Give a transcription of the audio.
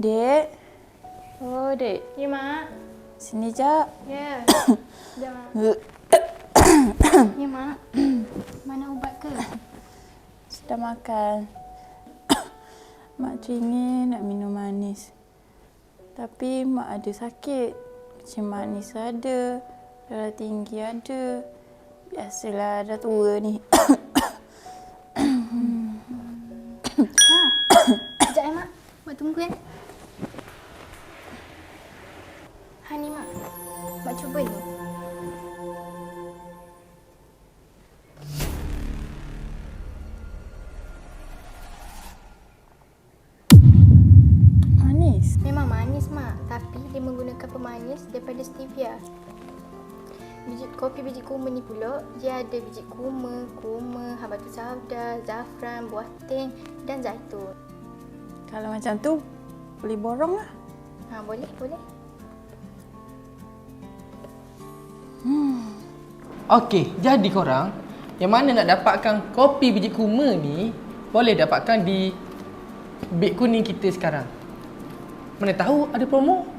Dek. Oh, Dek. Ya, Mak. Sini, Jap. Ya. Dah, Mak. Ya, Mak. Mana ubat ke? Sudah makan. Mak teringin nak minum manis. Tapi Mak ada sakit. Kencing manis ada. Darah tinggi ada. Biasalah dah tua ni. Sekejap Mak. Mak tunggu kan. Ha ni Mak. Mak cuba ni. Manis. Memang manis Mak. Tapi dia menggunakan pemanis daripada stevia. Kopi biji kurma ni pula, dia ada biji kurma, habatus sauda, zafran, buah ting dan zaitun. Kalau macam tu, boleh borong lah. Ha, boleh. Okey, jadi korang yang mana nak dapatkan kopi biji kurma ni boleh dapatkan di Beg Kuning kita sekarang. Mana tahu ada promo.